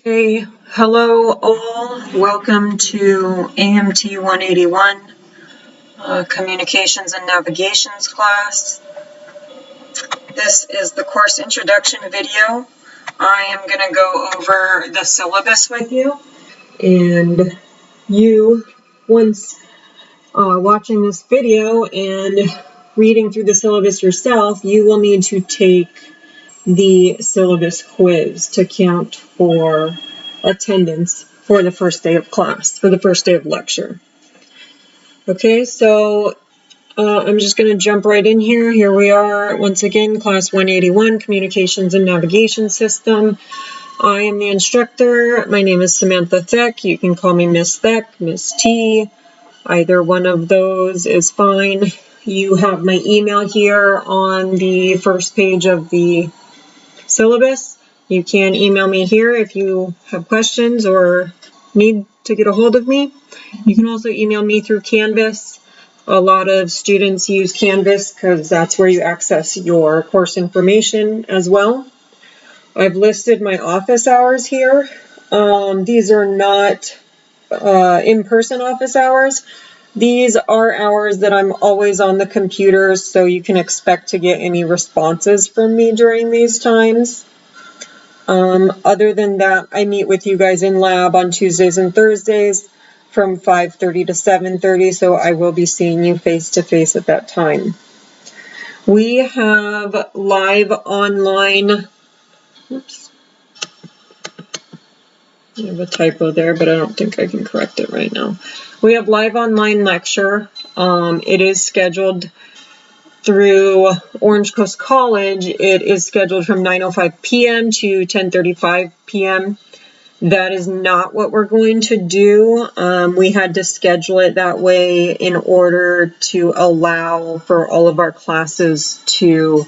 Okay, hello all. Welcome to AMT 181, Communications and Navigations class. This is the course introduction video. I am going to go over the syllabus with you. And you, once watching this video and reading through the syllabus yourself, you will need to take the syllabus quiz to count for attendance for the first day of class, for the first day of lecture. Okay, so I'm just going to jump right in here. Here we are, once again, class 181, Communications and Navigation System. I am the instructor. My name is Samantha Theck. You can call me Miss Theck, Miss T. Either one of those is fine. You have my email here on the first page of the syllabus. You can email me here if you have questions or need to get a hold of me. You can also email me through Canvas. A lot of students use Canvas because that's where you access your course information as well. I've listed my office hours here. These are not in-person office hours. These are hours that I'm always on the computer, so you can expect to get any responses from me during these times. Other than that, I meet with you guys in lab on Tuesdays and Thursdays from 5:30 to 7:30, so I will be seeing you face-to-face at that time. We have live online, oops, I have a typo there, but I don't think I can correct it right now. We have live online lecture. It is scheduled through Orange Coast College. It is scheduled from 9:05 p.m. to 10:35 p.m. That is not what we're going to do. We had to schedule it that way in order to allow for all of our classes to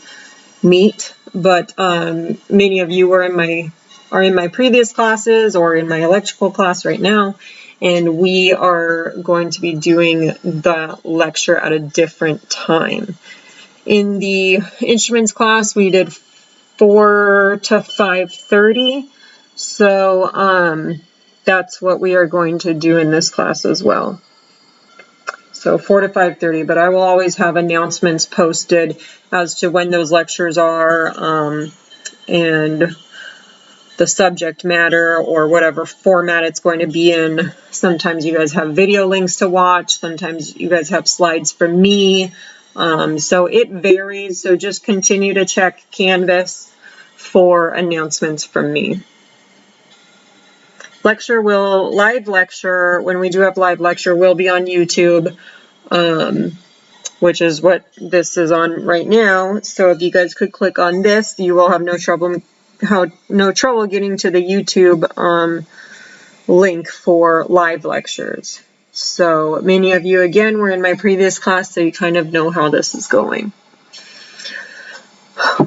meet. But many of you are in my previous classes or in my electrical class right now, and we are going to be doing the lecture at a different time. In the instruments class, we did 4 to 5:30, so that's what we are going to do in this class as well. So 4 to 5:30, but I will always have announcements posted as to when those lectures are and the subject matter or whatever format it's going to be in. Sometimes you guys have video links to watch. Sometimes you guys have slides from me. So it varies. So just continue to check Canvas for announcements from me. Live lecture, when we do have live lecture, will be on YouTube, which is what this is on right now. So if you guys could click on this, you will have no trouble getting to the YouTube link for live lectures. So many of you, again, were in my previous class, so you kind of know how this is going.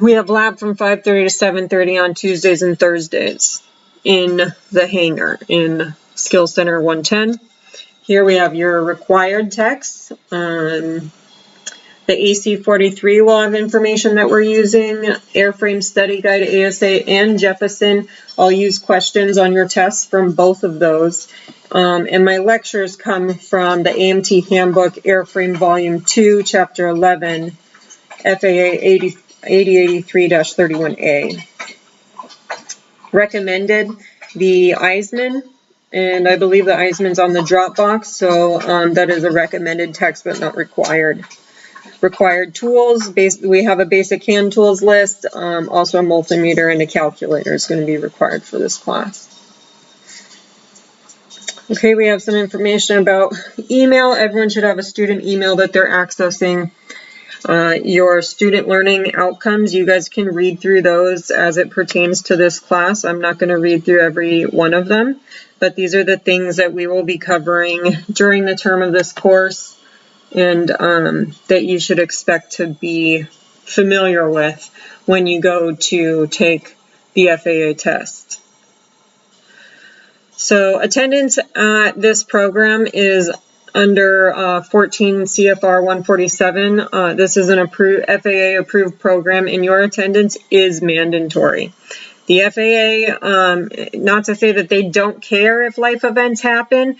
We have lab from 5:30 to 7:30 on Tuesdays and Thursdays in the hangar in Skills Center 110. Here we have your required texts. The AC-43 will have information that we're using, Airframe Study Guide, ASA, and Jefferson. I'll use questions on your tests from both of those. And my lectures come from the AMT Handbook, Airframe Volume 2, Chapter 11, FAA 8083-31A. Recommended, the Eisman, and I believe the Eisman's on the Dropbox, so that is a recommended text but not required. Required tools, we have a basic hand tools list, also a multimeter and a calculator is going to be required for this class. Okay, we have some information about email. Everyone should have a student email that they're accessing. Your student learning outcomes, you guys can read through those as it pertains to this class. I'm not going to read through every one of them, but these are the things that we will be covering during the term of this course, and that you should expect to be familiar with when you go to take the FAA test. So attendance at this program is under 14 CFR 147. This is an FAA approved program, and your attendance is mandatory. The FAA, not to say that they don't care if life events happen.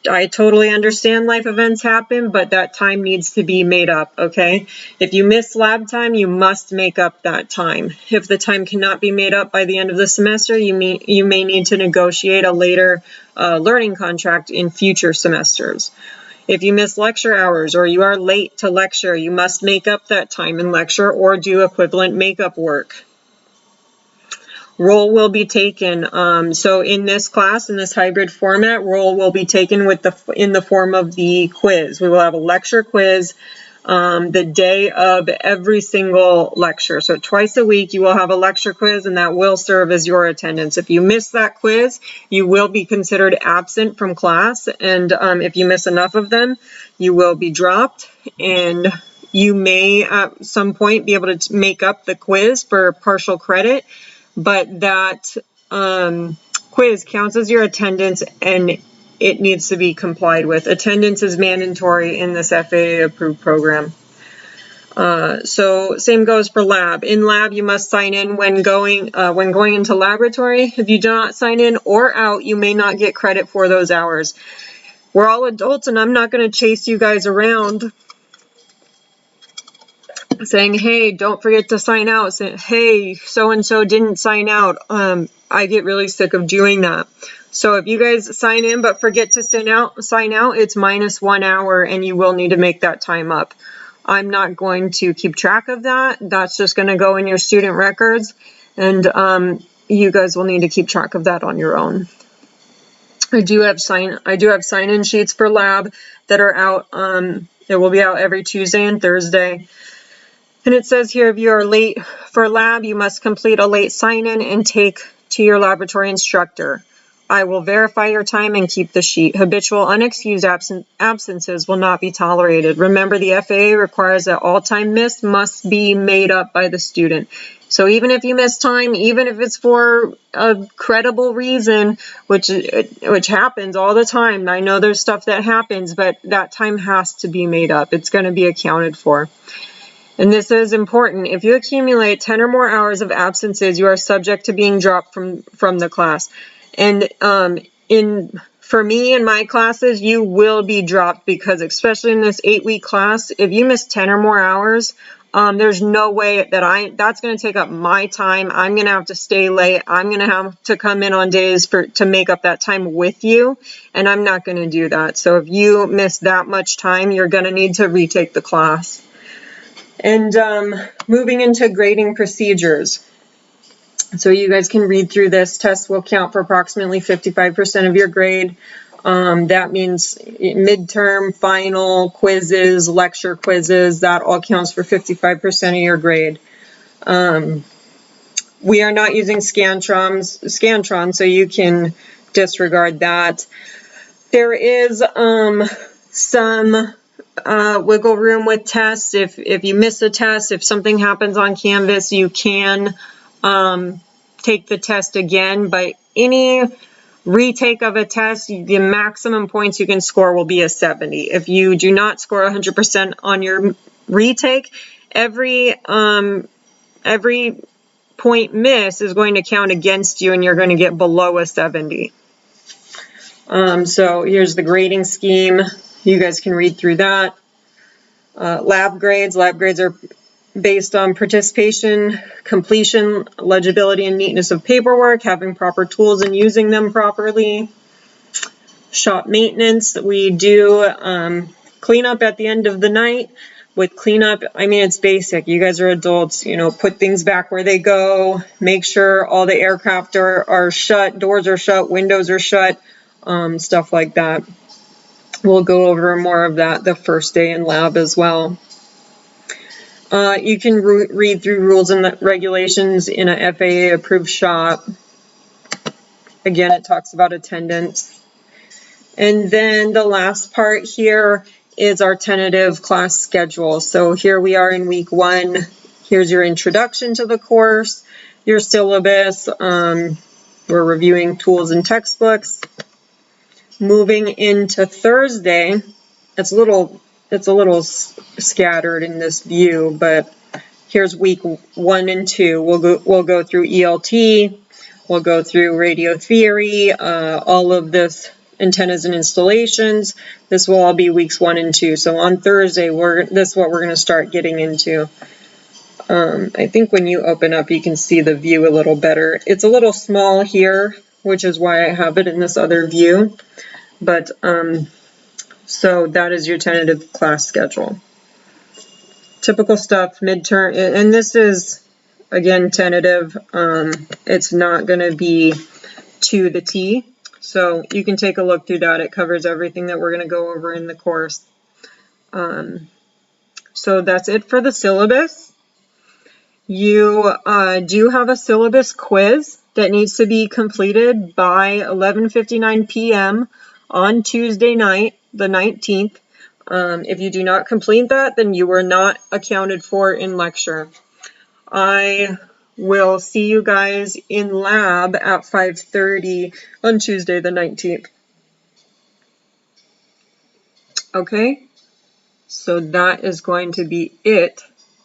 I totally understand life events happen, but that time needs to be made up, okay? If you miss lab time, you must make up that time. If the time cannot be made up by the end of the semester, you may need to negotiate a later learning contract in future semesters. If you miss lecture hours or you are late to lecture, you must make up that time in lecture or do equivalent makeup work. Roll will be taken. So in this class, in this hybrid format, roll will be taken in the form of the quiz. We will have a lecture quiz the day of every single lecture. So twice a week you will have a lecture quiz, and that will serve as your attendance. If you miss that quiz, you will be considered absent from class, and if you miss enough of them, you will be dropped, and you may at some point be able to make up the quiz for partial credit, but that quiz counts as your attendance, and it needs to be complied with. Attendance is mandatory in this FAA approved program. So same goes for lab. In lab, you must sign in when going into laboratory. If you do not sign in or out, you may not get credit for those hours. We're all adults, and I'm not going to chase you guys around saying, hey, don't forget to sign out. Saying, hey, so-and-so didn't sign out. I get really sick of doing that. So if you guys sign in but forget to sign out, it's -1 hour, and you will need to make that time up. I'm not going to keep track of that. That's just going to go in your student records, and you guys will need to keep track of that on your own. I do have sign-in sheets for lab that are out. It will be out every Tuesday and Thursday. And it says here, if you are late for lab, you must complete a late sign-in and take to your laboratory instructor. I will verify your time and keep the sheet. Habitual unexcused absences will not be tolerated. Remember, the FAA requires that all time missed must be made up by the student. So even if you miss time, even if it's for a credible reason, which happens all the time. I know there's stuff that happens, but that time has to be made up. It's going to be accounted for. And this is important. If you accumulate 10 or more hours of absences, you are subject to being dropped from the class. And for me in my classes, you will be dropped, because especially in this 8-week class, if you miss 10 or more hours, there's no way that that's going to take up my time. I'm going to have to stay late. I'm going to have to come in on days to make up that time with you, and I'm not going to do that. So if you miss that much time, you're going to need to retake the class. And moving into grading procedures. So you guys can read through this. Tests will count for approximately 55% of your grade. That means midterm, final, quizzes, lecture quizzes, that all counts for 55% of your grade. We are not using Scantron, so you can disregard that. There is some wiggle room with tests. If you miss a test, if something happens on Canvas, you can take the test again, but any retake of a test, the maximum points you can score will be a 70. If you do not score 100% on your retake, every point miss is going to count against you, and you're going to get below a 70. So here's the grading scheme. You guys can read through that. Lab grades are based on participation, completion, legibility, and neatness of paperwork, having proper tools and using them properly. Shop maintenance, we do cleanup at the end of the night. With cleanup, I mean, it's basic. You guys are adults, put things back where they go, make sure all the aircraft are shut, doors are shut, windows are shut, stuff like that. We'll go over more of that the first day in lab as well. You can read through rules and regulations in a FAA approved shop. Again, it talks about attendance. And then the last part here is our tentative class schedule. So here we are in week 1. Here's your introduction to the course, your syllabus. We're reviewing tools and textbooks. Moving into Thursday, it's a little scattered in this view, but here's week 1 and 2. We'll go through ELT, we'll go through radio theory, all of this antennas and installations. This will all be weeks 1 and 2. So on Thursday, this is what we're going to start getting into. I think when you open up, you can see the view a little better. It's a little small here, which is why I have it in this other view. But so that is your tentative class schedule. Typical stuff, midterm, and this is, again, tentative. It's not going to be to the T. So you can take a look through that. It covers everything that we're going to go over in the course. So that's it for the syllabus. You do have a syllabus quiz that needs to be completed by 11:59 p.m. on Tuesday night, the 19th. If you do not complete that, then you are not accounted for in lecture. I will see you guys in lab at 5:30 on Tuesday the 19th. Okay, so that is going to be it